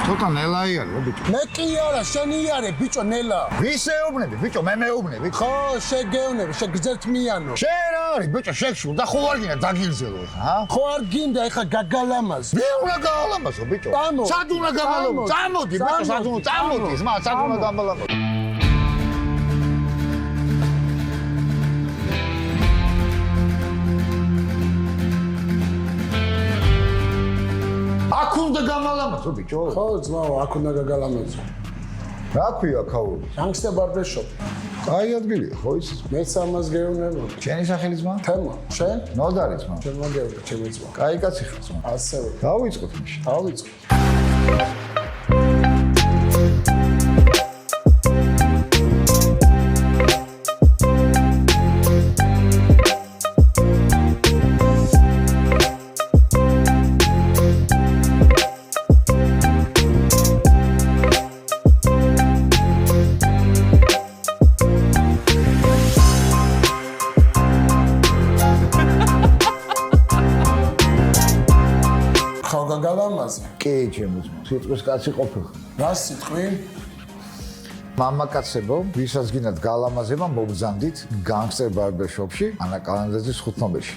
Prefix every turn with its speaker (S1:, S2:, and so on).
S1: ცოტა ნელაი არის, ბიჭო.
S2: მე კი არა, შენი არე, ბიჭო, ნელა.
S1: ვის ეუბნები, ბიჭო, მე მეუბნები.
S2: ხო, შეგეუნები, შეგძერთმიანო.
S1: შენ რა არის, ბიჭო, შეგშულ და ხო არ გინდა დაგილზელო, ჰა?
S2: ხო არ გინდა, ეხა გაგალამაზ.
S1: მე უნდა გაალამაზო, ბიჭო.
S2: წამო.
S1: სად უნდა გავალამო? წამოდი, ბიჭო, სად უნდა წამოდი, სად უნდა გავალამო? აქ უნდა გავალამაზო, ბიჭო.
S2: ხო, ძმაო, აქ უნდა გაგალამაზო.
S1: რა ქვია ქაური?
S2: Gangster barbershop.
S1: აი ადგილია, ხო ის?
S2: მეც ამას გეუნებო.
S1: შენი სახელი ძმა?
S2: თემა, შენ?
S1: ნოდარი ძმა.
S2: შენ მოგეუნე, ჩემი ძმა.
S1: კაი კაცი ხარ ძმა.
S2: ასევე.
S1: დავიწყოთ მაშინ.
S2: დავიწყო.
S1: კი, ჩემო ძმა. სიტყვის კაცი ყოფილ.
S2: რა სიტყვი?
S1: მამაკაცებო, ვისაც გინდათ გალამაზება, მოგზანდით Gangster Barbershop-ში, ანა კალანდაძის 5 ნომერში.